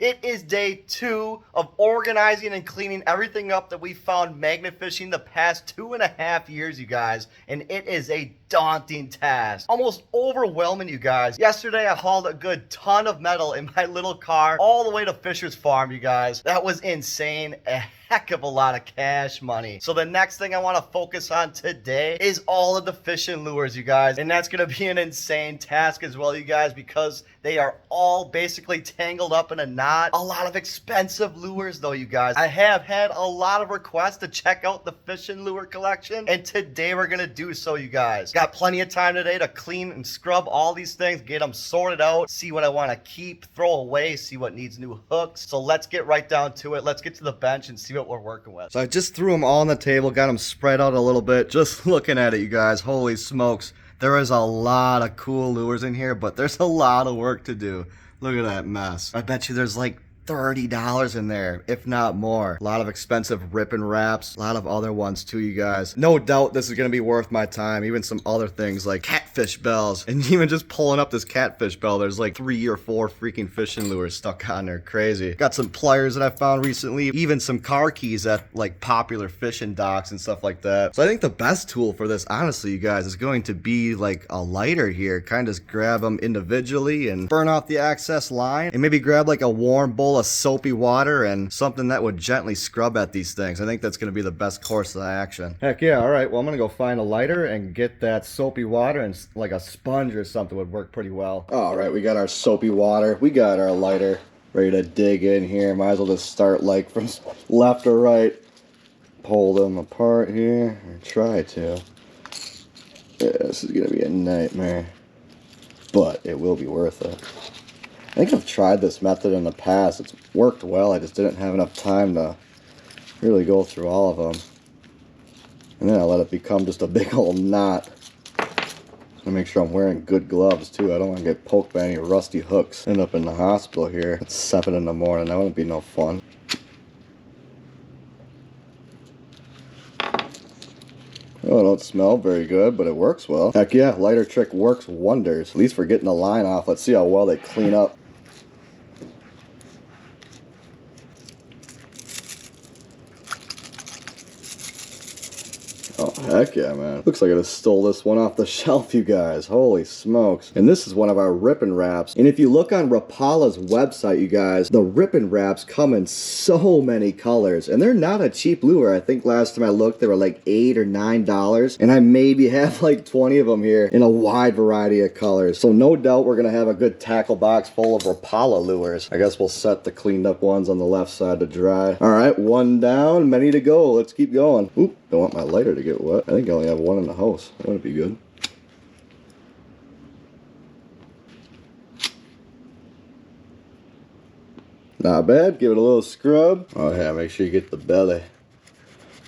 It is day 2 of organizing and cleaning everything up that we found magnet fishing the past 2.5 years, you guys, and it is a daunting task. Almost overwhelming, you guys. Yesterday, I hauled a good ton of metal in my little car all the way to Fisher's Farm, you guys. That was insane. A heck of a lot of cash money. So the next thing I want to focus on today is all of the fishing lures, you guys, and that's going to be an insane task as well, you guys, because they are all basically tangled up in a knot. A lot of expensive lures though, you guys. I have had a lot of requests to check out the fishing lure collection, and today we're gonna do so, you guys. Got plenty of time today to clean and scrub all these things, get them sorted out, see what I want to keep, throw away, see what needs new hooks. So let's get right down to it. Let's get to the bench and see what we're working with. So I just threw them all on the table, got them spread out a little bit. Just looking at it, you guys, holy smokes. There is a lot of cool lures in here, but there's a lot of work to do. Look at that mess. I bet you there's like $30 in there, if not more. A lot of expensive rip and wraps, a lot of other ones too, you guys. No doubt this is gonna be worth my time. Even some other things like catfish bells, and even just pulling up this catfish bell, there's like 3 or 4 freaking fishing lures stuck on there. Crazy. Got some pliers that I found recently, even some car keys at like popular fishing docks and stuff like that. So I think the best tool for this, honestly, you guys, is going to be like a lighter here. Kind of just grab them individually and burn off the excess line, and maybe grab like a warm bowl of soapy water and something that would gently scrub at these things. I think that's going to be the best course of action. Heck yeah. All right, well, I'm going to go find a lighter and get that soapy water, and like a sponge or something would work pretty well. All right, we got our soapy water, we got our lighter, ready to dig in here. Might as well just start like from left or right. Pull them apart here, or try to. Yeah, this is going to be a nightmare, but it will be worth it. I think I've tried this method in the past. It's worked well. I just didn't have enough time to really go through all of them. And then I let it become just a big old knot. I make sure I'm wearing good gloves too. I don't want to get poked by any rusty hooks. End up in the hospital here at 7 in the morning. That wouldn't be no fun. Oh, it don't smell very good, but it works well. Heck yeah, lighter trick works wonders. At least for getting the line off. Let's see how well they clean up. Oh, heck yeah, man. Looks like I just stole this one off the shelf, you guys. Holy smokes. And this is one of our rip and wraps. And if you look on Rapala's website, you guys, the rip and wraps come in so many colors. And they're not a cheap lure. I think last time I looked, they were like $8 or $9. And I maybe have like 20 of them here in a wide variety of colors. So no doubt we're going to have a good tackle box full of Rapala lures. I guess we'll set the cleaned up ones on the left side to dry. All right, one down, many to go. Let's keep going. Oop, don't want my lighter to get wet. I think I only have one in the house. That wouldn't be good. Not bad. Give it a little scrub. Oh yeah, make sure you get the belly.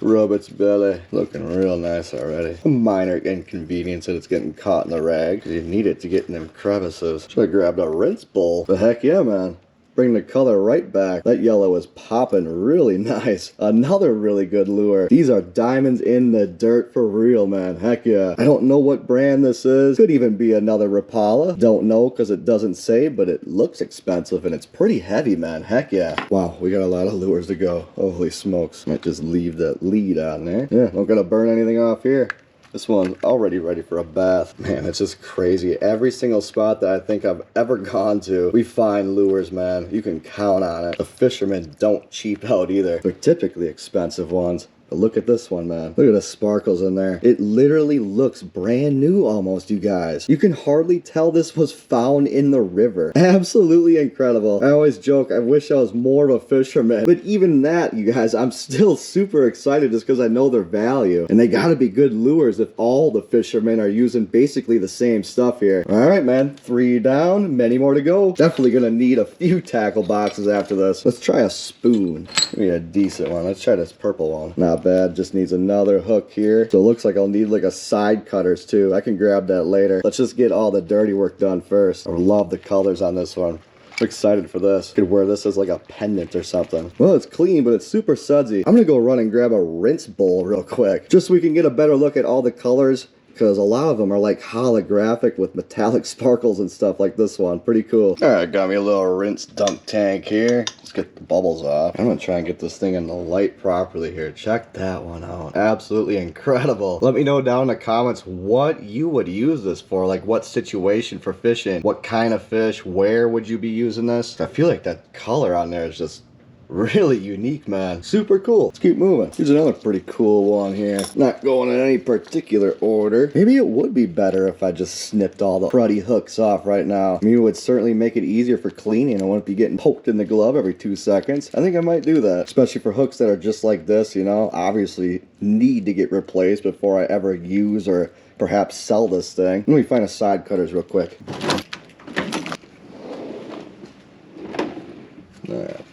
Rub its belly. Looking real nice already. A minor inconvenience that it's getting caught in the rag. You need it to get in them crevices. Should have grabbed a rinse bowl. But heck yeah, man. Bring the color right back. That yellow is popping really nice. Another really good lure. These are diamonds in the dirt for real, man. Heck yeah. I don't know what brand this is. Could even be another Rapala. Don't know because it doesn't say, but it looks expensive and it's pretty heavy, man. Heck yeah. Wow, we got a lot of lures to go. Holy smokes. Might just leave that lead on there. Yeah, don't gotta burn anything off here. This one's already ready for a bath. Man, it's just crazy. Every single spot that I think I've ever gone to, we find lures, man. You can count on it. The fishermen don't cheap out either. They're typically expensive ones. But look at this one, man. Look at the sparkles in there. It literally looks brand new almost, you guys. You can hardly tell this was found in the river. Absolutely incredible. I always joke, I wish I was more of a fisherman. But even that, you guys, I'm still super excited just because I know their value. And they gotta be good lures if all the fishermen are using basically the same stuff here. All right, man. 3 down, many more to go. Definitely gonna need a few tackle boxes after this. Let's try a spoon. Give me a decent one. Let's try this purple one. Not bad. Just needs another hook here. So it looks like I'll need like a side cutters too. I can grab that later. Let's just get all the dirty work done first. I love the colors on this one. I'm excited for this. Could wear this as like a pendant or something. Well, it's clean, but it's super sudsy. I'm gonna go run and grab a rinse bowl real quick, just so we can get a better look at all the colors because a lot of them are like holographic with metallic sparkles and stuff like this one. Pretty cool. Alright, got me a little rinse dunk tank here. Let's get the bubbles off. I'm gonna try and get this thing in the light properly here. Check that one out. Absolutely incredible. Let me know down in the comments what you would use this for. Like what situation for fishing. What kind of fish. Where would you be using this? I feel like that color on there is just really unique, man. Super cool. Let's keep moving. Here's another pretty cool one here. Not going in any particular order. Maybe it would be better if I just snipped all the cruddy hooks off right now. I mean, it would certainly make it easier for cleaning. I wouldn't be getting poked in the glove every 2 seconds. I think I might do that, especially for hooks that are just like this, you know, obviously need to get replaced before I ever use or perhaps sell this thing. Let me find a side cutters real quick.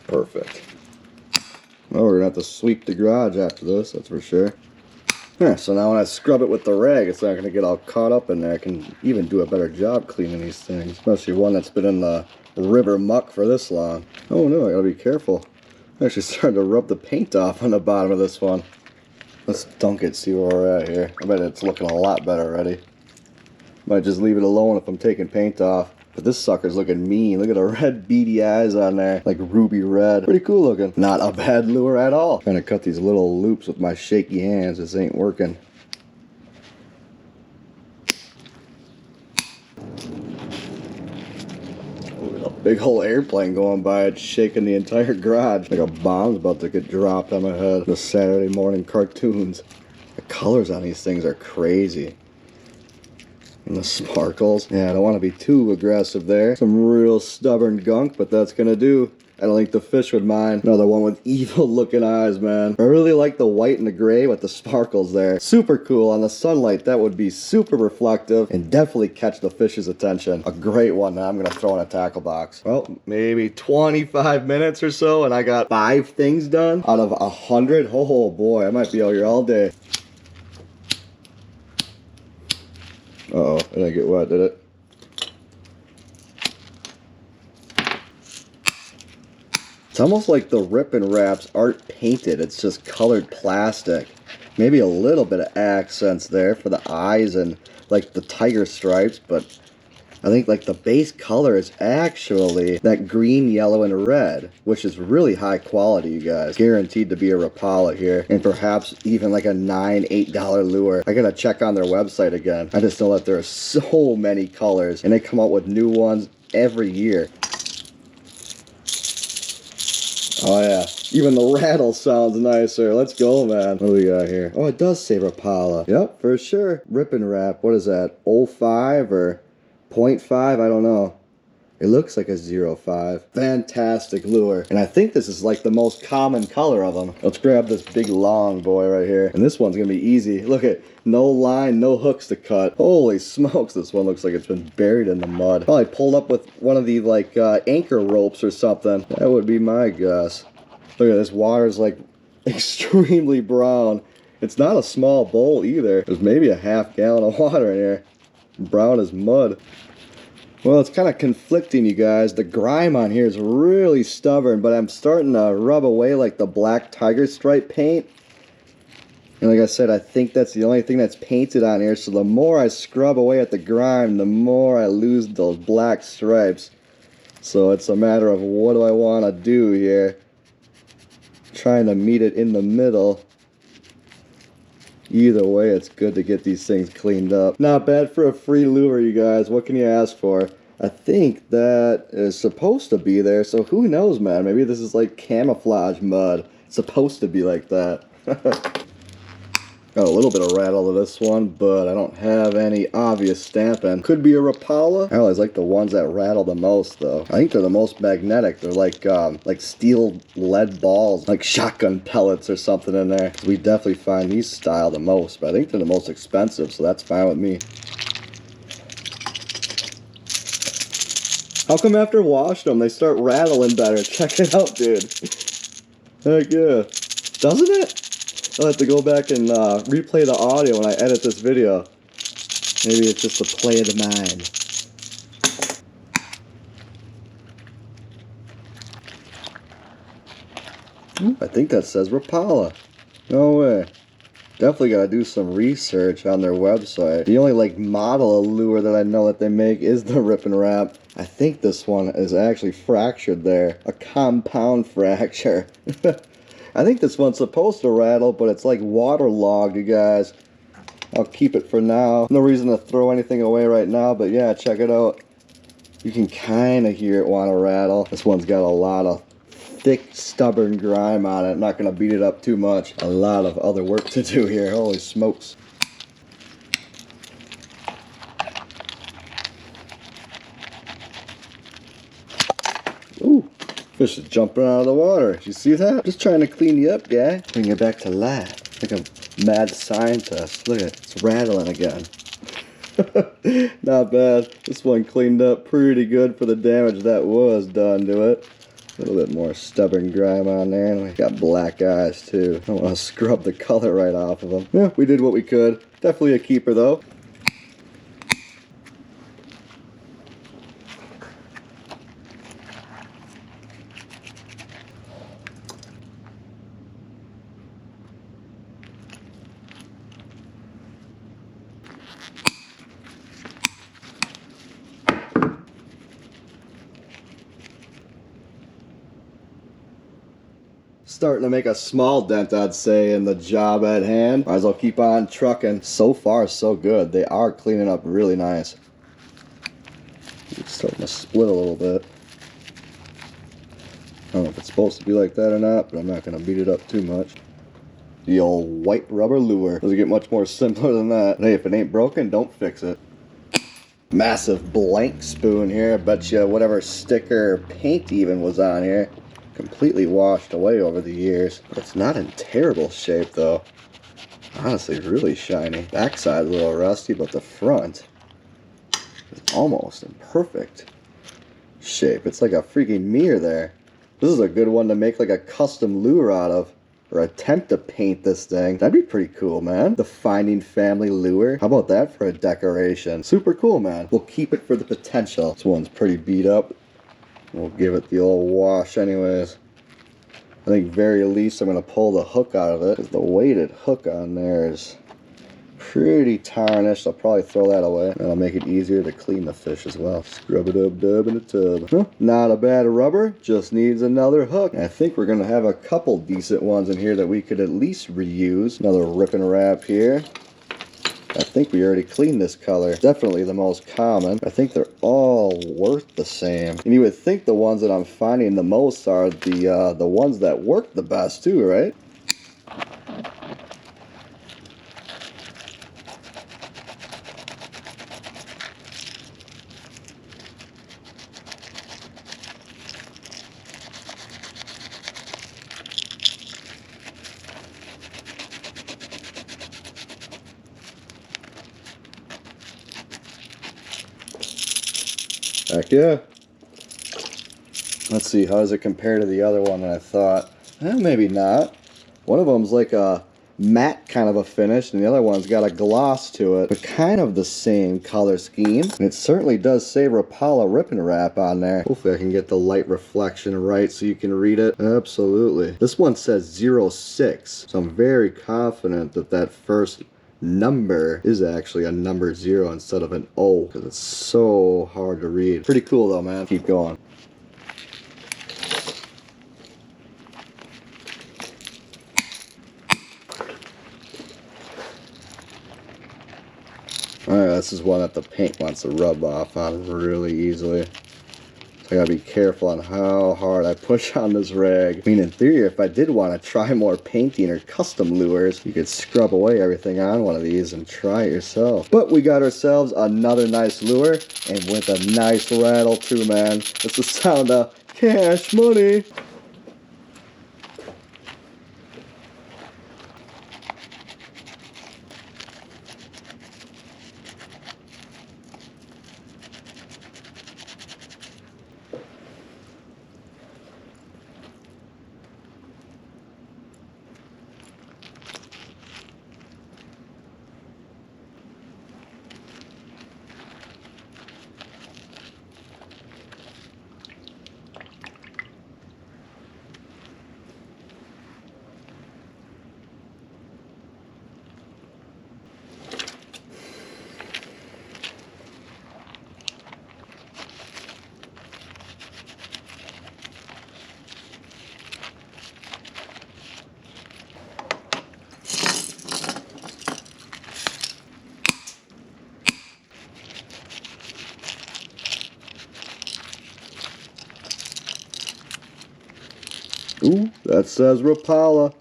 Perfect. Well, we're gonna have to sweep the garage after this, that's for sure. Yeah, so now when I scrub it with the rag, it's not gonna get all caught up in there. I can even do a better job cleaning these things, especially one that's been in the river muck for this long. Oh no, I gotta be careful. I'm actually starting to rub the paint off on the bottom of this one. Let's dunk it, see where we're at here. I bet it's looking a lot better already. Might just leave it alone if I'm taking paint off. But this sucker's looking mean. Look at the red beady eyes on there. Like ruby red. Pretty cool looking. Not a bad lure at all. Trying to cut these little loops with my shaky hands. This ain't working. Ooh, a big whole airplane going by. It's shaking the entire garage. Like a bomb's about to get dropped on my head. The Saturday morning cartoons. The colors on these things are crazy. And the sparkles. Yeah, I don't want to be too aggressive there. Some real stubborn gunk, but that's gonna do. I don't think the fish would mind. Another one with evil looking eyes, man. I really like the white and the gray with the sparkles there. Super cool. On the sunlight, that would be super reflective and definitely catch the fish's attention. A great one that I'm gonna throw in a tackle box. Well, maybe 25 minutes or so, and I got 5 things done out of 100. Oh boy, I might be out here all day. Uh-oh, it didn't get wet, did it? It's almost like the ripping wraps aren't painted, it's just colored plastic. Maybe a little bit of accents there for the eyes and like the tiger stripes, but I think like the base color is actually that green, yellow, and red, which is really high quality, you guys. Guaranteed to be a Rapala here, and perhaps even like a $9, $8 lure. I gotta check on their website again. I just know that there are so many colors, and they come out with new ones every year. Oh yeah, even the rattle sounds nicer. Let's go, man. What do we got here? Oh, it does say Rapala. Yep, for sure. Ripping wrap. What is that? 05 or 0.5? I don't know. It looks like a 05. Fantastic lure. And I think this is like the most common color of them. Let's grab this big long boy right here. And this one's gonna be easy. Look at, no line, no hooks to cut. Holy smokes, this one looks like it's been buried in the mud. Probably pulled up with one of the like anchor ropes or something. That would be my guess. Look at this, water's like extremely brown. It's not a small bowl either. There's maybe a half gallon of water in here. Brown as mud. Well, it's kind of conflicting, you guys. The grime on here is really stubborn, but I'm starting to rub away like the black tiger stripe paint. And like I said, I think that's the only thing that's painted on here. So the more I scrub away at the grime, the more I lose those black stripes. So it's a matter of what do I want to do here. Trying to meet it in the middle. Either way, it's good to get these things cleaned up. Not bad for a free lure, you guys. What can you ask for? I think that is supposed to be there, so who knows, man? Maybe this is like camouflage mud. It's supposed to be like that. Got a little bit of rattle to this one, but I don't have any obvious stamping. Could be a Rapala. I always like the ones that rattle the most, though. I think they're the most magnetic. They're like steel lead balls, like shotgun pellets or something in there. We definitely find these style the most, but I think they're the most expensive, so that's fine with me. How come after washing them, they start rattling better? Check it out, dude. Heck yeah. Doesn't it? I'll have to go back and replay the audio when I edit this video. Maybe it's just a play of the mind. Ooh, I think that says Rapala. No way. Definitely gotta do some research on their website. The only like model of lure that I know that they make is the Rip and Wrap. I think this one is actually fractured there. A compound fracture. I think this one's supposed to rattle, but it's like waterlogged, you guys. I'll keep it for now. No reason to throw anything away right now, but yeah, check it out. You can kind of hear it want to rattle. This one's got a lot of thick, stubborn grime on it. I'm not going to beat it up too much. A lot of other work to do here. Holy smokes. Ooh, fish is jumping out of the water. Did you see that? Just trying to clean you up, guy. Bring you back to life. Like a mad scientist. Look at it. It's rattling again. Not bad. This one cleaned up pretty good for the damage that was done to it. A little bit more stubborn grime on there, and we got black eyes too. I don't want to scrub the color right off of them. Yeah, we did what we could. Definitely a keeper though. Starting to make a small dent, I'd say, in the job at hand. Might as well keep on trucking. So far, so good. They are cleaning up really nice. It's starting to split a little bit. I don't know if it's supposed to be like that or not, but I'm not going to beat it up too much. The old white rubber lure. Doesn't get much more simpler than that. Hey, if it ain't broken, don't fix it. Massive blank spoon here. I bet you whatever sticker or paint even was on here completely washed away over the years. It's not in terrible shape though. Honestly, really shiny. Backside's a little rusty, but the front is almost in perfect shape. It's like a freaking mirror there. This is a good one to make like a custom lure out of, or attempt to paint this thing. That'd be pretty cool, man. The Finding Family lure. How about that for a decoration? Super cool, man. We'll keep it for the potential. This one's pretty beat up. We'll give it the old wash anyways. I think very least I'm going to pull the hook out of it, because the weighted hook on there is pretty tarnished. I'll probably throw that away. That'll make it easier to clean the fish as well. Scrub it up, dub in the tub. Huh, not a bad rubber, just needs another hook. I think we're going to have a couple decent ones in here that we could at least reuse. Another Rip and Wrap here. I think we already cleaned this color. Definitely the most common. I think they're all worth the same. And you would think the ones that I'm finding the most are the ones that work the best too, right? Heck yeah. Let's see, how does it compare to the other one that I thought? Maybe not. One of them's like a matte kind of a finish, and the other one's got a gloss to it, but kind of the same color scheme. And it certainly does say RAPALA Rip and Wrap on there. Hopefully I can get the light reflection right so you can read it. Absolutely. This one says 06, so I'm very confident that that first number is actually a number 0 instead of an O, because it's so hard to read. Pretty cool though, man. Keep going. Alright, this is one that the paint wants to rub off on really easily. I gotta be careful on how hard I push on this rag. I mean, in theory, if I did want to try more painting or custom lures, you could scrub away everything on one of these and try it yourself. But we got ourselves another nice lure, and with a nice rattle too, man. That's the sound of cash money. Ooh, that says Rapala.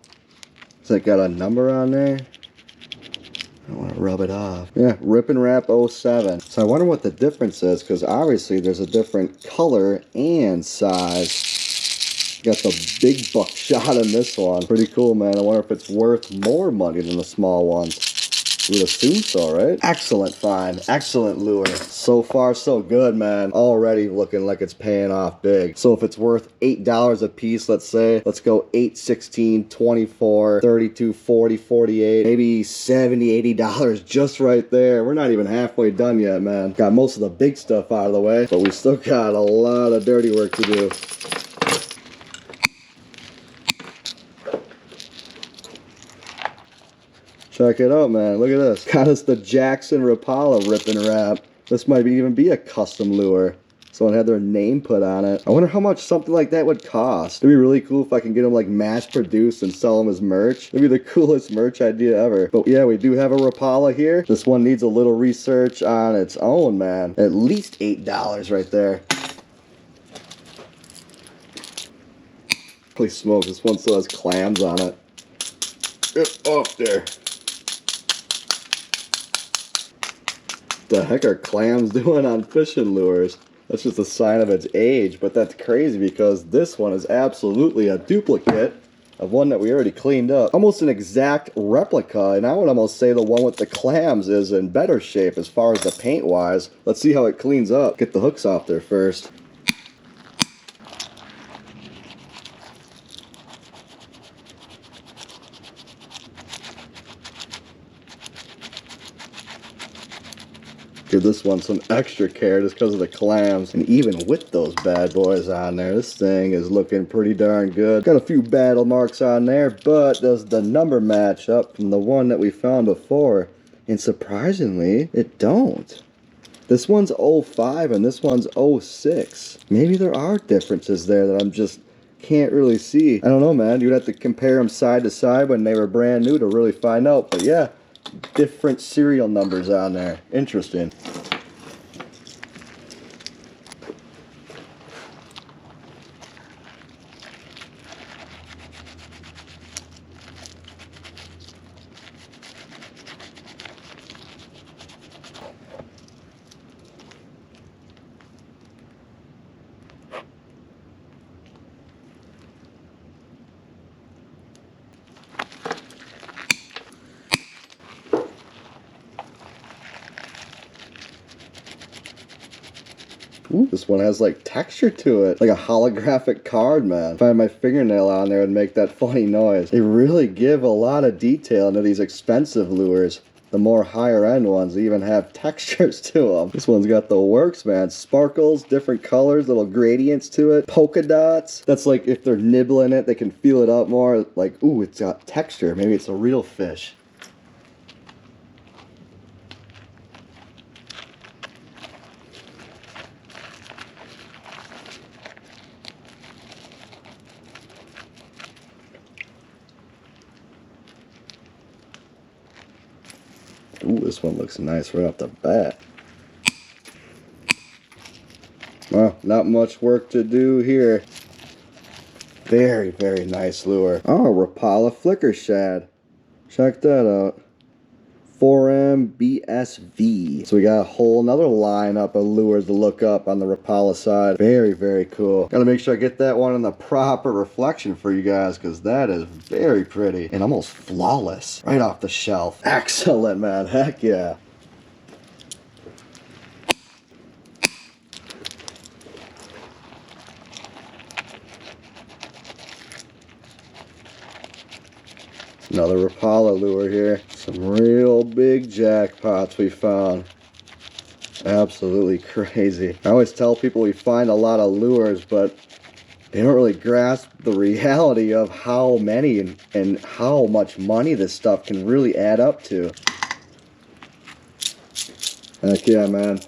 Has it got a number on there? I want to rub it off. Yeah, Rip and Wrap '07. So I wonder what the difference is, because obviously there's a different color and size. Got the big buckshot in this one. Pretty cool, man. I wonder if it's worth more money than the small ones. Would assume so, right? Excellent find. Excellent lure. So far, so good, man. Already looking like it's paying off big. So if it's worth $8 a piece, let's say, let's go 8, 16, 24, 32, 40, 48, maybe $70, $80 just right there. We're not even halfway done yet, man. Got most of the big stuff out of the way, but we still got a lot of dirty work to do. Check it out, man. Look at this. Got us the Jackson Rapala Rip and Wrap. This might even be a custom lure. Someone had their name put on it. I wonder how much something like that would cost. It'd be really cool if I can get them like mass produced and sell them as merch. It'd be the coolest merch idea ever. But yeah, we do have a Rapala here. This one needs a little research on its own, man. At least $8 right there. Holy smoke, this one still has clams on it. Get up there. The heck are clams doing on fishing lures? That's just a sign of its age, but that's crazy because this one is absolutely a duplicate of one that we already cleaned up. Almost an exact replica, and I would almost say the one with the clams is in better shape as far as the paint wise. Let's see how it cleans up. Get the hooks off there first. Give this one some extra care just because of the clams. And even with those bad boys on there, this thing is looking pretty darn good. Got a few battle marks on there, but does the number match up from the one that we found before? And surprisingly, it don't. This one's 05 and this one's 06. Maybe there are differences there that I'm just can't really see. I don't know, man. You'd have to compare them side to side when they were brand new to really find out. But yeah, different serial numbers on there. Interesting. Ooh, this one has like texture to it, like a holographic card, man. If I had my fingernail on there, it'd make that funny noise. They really give a lot of detail into these expensive lures. The more higher end ones even have textures to them. This one's got the works, man. Sparkles, different colors, little gradients to it, polka dots. That's like if they're nibbling it, they can feel it out more. Like, ooh, it's got texture. Maybe it's a real fish. Ooh, this one looks nice right off the bat. Well, not much work to do here. Very, very nice lure. Oh, Rapala Flicker Shad. Check that out. 4M BSV. So we got a whole another lineup of lures to look up on the Rapala side. Very, very cool. Gotta make sure I get that one in the proper reflection for you guys because that is very pretty and almost flawless. Right off the shelf. Excellent, man. Heck yeah. Another Rapala lure here. Some real big jackpots we found. Absolutely crazy. I always tell people we find a lot of lures, but they don't really grasp the reality of how many and how much money this stuff can really add up to. Heck yeah, man.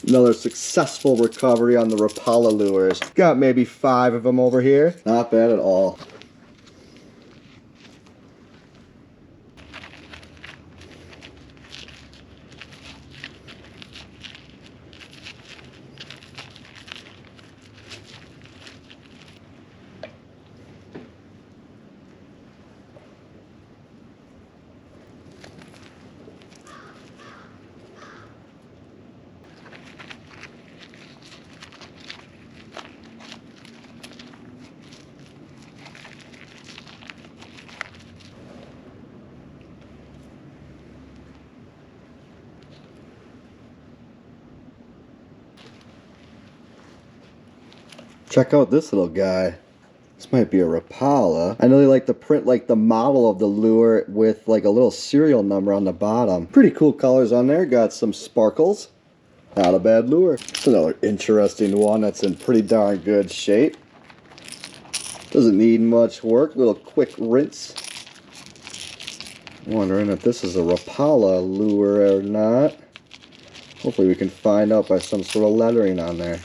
Another successful recovery on the Rapala lures. Got maybe 5 of them over here. Not bad at all. Check out this little guy. This might be a Rapala. I know they like to print like the model of the lure with like a little serial number on the bottom. Pretty cool colors on there. Got some sparkles. Not a bad lure. It's another interesting one that's in pretty darn good shape. Doesn't need much work. Little quick rinse. Wondering if this is a Rapala lure or not. Hopefully we can find out by some sort of lettering on there.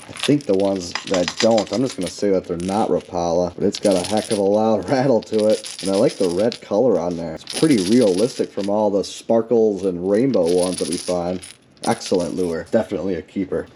I think the ones that don't, I'm just going to say that they're not Rapala, but it's got a heck of a loud rattle to it. And I like the red color on there. It's pretty realistic from all the sparkles and rainbow ones that we find. Excellent lure. Definitely a keeper.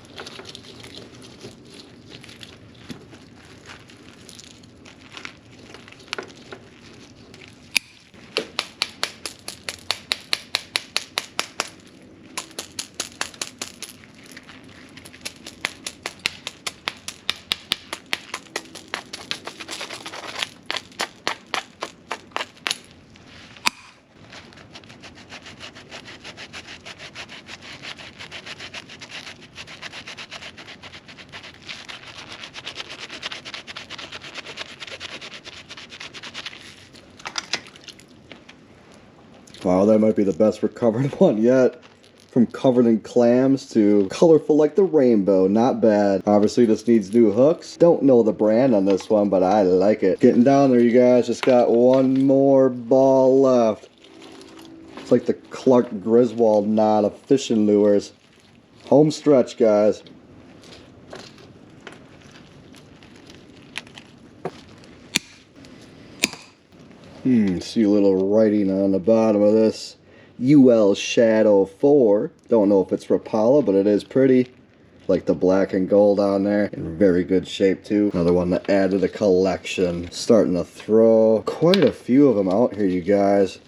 Wow, that might be the best recovered one yet. From covered in clams to colorful like the rainbow. Not bad. Obviously this needs new hooks. Don't know the brand on this one, but I like it. Getting down there, you guys. Just got one more ball left. It's like the Clark Griswold knot of fishing lures. Home stretch, guys. See a little writing on the bottom of this. UL Shadow 4. Don't know if it's Rapala, but it is pretty. Like the black and gold on there. In very good shape too. Another one to add to the collection. Starting to throw quite a few of them out here, you guys.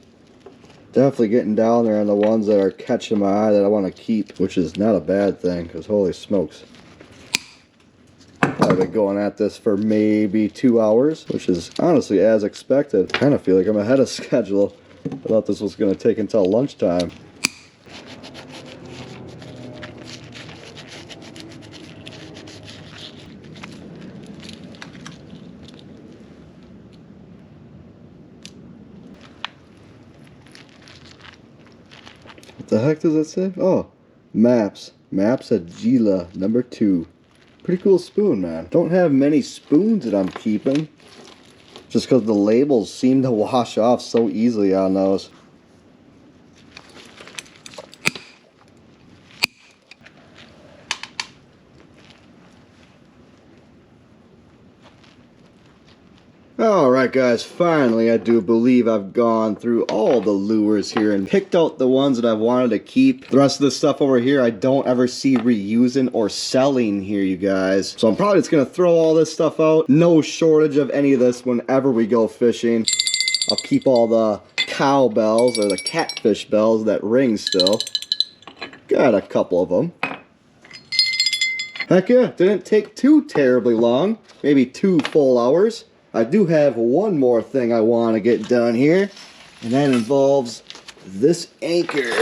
Definitely getting down there on the ones that are catching my eye that I want to keep. Which is not a bad thing, because holy smokes. I've been going at this for maybe 2 hours, which is honestly as expected. I kind of feel like I'm ahead of schedule. I thought this was going to take until lunchtime. What the heck does that say? Oh, Maps. Maps Agila number 2. Pretty cool spoon, man. Don't have many spoons that I'm keeping. Just because the labels seem to wash off so easily on those. Alright guys, finally I do believe I've gone through all the lures here and picked out the ones that I've wanted to keep. The rest of this stuff over here I don't ever see reusing or selling here, you guys. So I'm probably just going to throw all this stuff out. No shortage of any of this whenever we go fishing. I'll keep all the cow bells or the catfish bells that ring still. Got a couple of them. Heck yeah, didn't take too terribly long. Maybe 2 full hours. I do have one more thing I want to get done here, and that involves this anchor.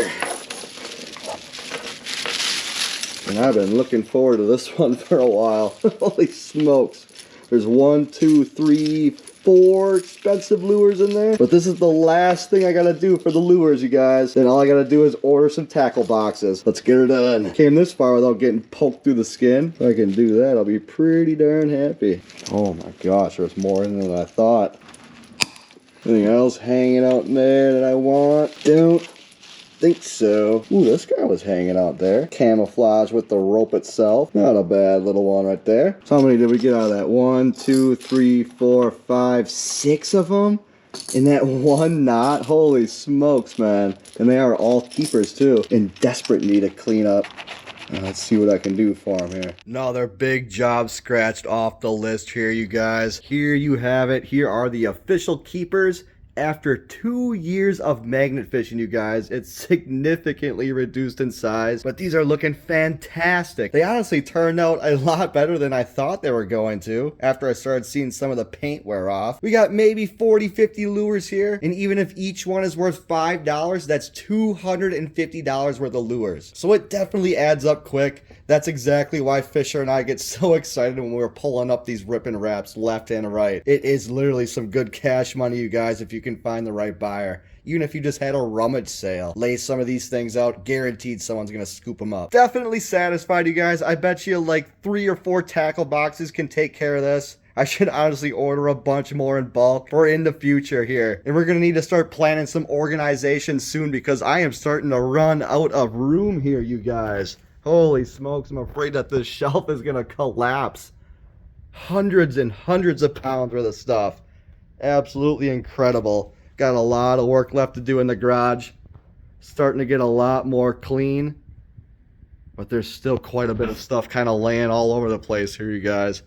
And I've been looking forward to this one for a while. Holy smokes. There's 1, 2, 3, 4 expensive lures in there. But this is the last thing I gotta do for the lures, you guys. Then all I gotta do is order some tackle boxes. Let's get her done. Came this far without getting poked through the skin. If I can do that, I'll be pretty darn happy. Oh my gosh, there's more in there than I thought. Anything else hanging out in there that I want? Don't think so. Ooh, this guy was hanging out there. Camouflage with the rope itself. Not a bad little one right there. So how many did we get out of that? 1, 2, 3, 4, 5, 6 of them? In that one knot? Holy smokes, man. And they are all keepers too. In desperate need of cleanup. Let's see what I can do for him here. Another big job scratched off the list here, you guys. Here you have it. Here are the official keepers After 2 years of magnet fishing, you guys, it's significantly reduced in size, but these are looking fantastic. They honestly turned out a lot better than I thought they were going to after I started seeing some of the paint wear off. We got maybe 40, 50 lures here, and even if each one is worth $5, that's $250 worth of lures. So it definitely adds up quick. That's exactly why Fisher and I get so excited when we're pulling up these ripping wraps left and right. It is literally some good cash money, you guys, if you can find the right buyer. Even if you just had a rummage sale, lay some of these things out, guaranteed someone's gonna scoop them up. Definitely satisfied, you guys. I bet you like 3 or 4 tackle boxes can take care of this. I should honestly order a bunch more in bulk for in the future here. And we're going to need to start planning some organization soon because I am starting to run out of room here, you guys. Holy smokes, I'm afraid that this shelf is going to collapse. Hundreds and hundreds of pounds worth of stuff. Absolutely incredible. Got a lot of work left to do in the garage. Starting to get a lot more clean. But there's still quite a bit of stuff kind of laying all over the place here, you guys.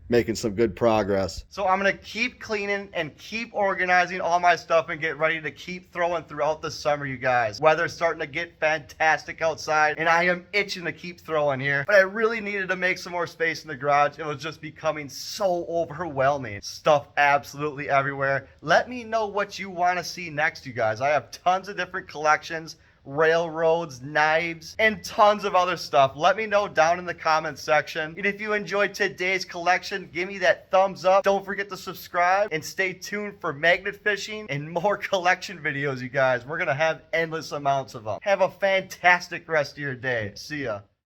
Making some good progress. So I'm gonna keep cleaning and keep organizing all my stuff and get ready to keep throwing throughout the summer, you guys. Weather's starting to get fantastic outside and I am itching to keep throwing here, but I really needed to make some more space in the garage. It was just becoming so overwhelming. Stuff absolutely everywhere. Let me know what you want to see next, you guys. I have tons of different collections, railroads, knives, and tons of other stuff. Let me know down in the comments section. And if you enjoyed today's collection, give me that thumbs up. Don't forget to subscribe and stay tuned for magnet fishing and more collection videos, you guys. We're gonna have endless amounts of them. Have a fantastic rest of your day. See ya.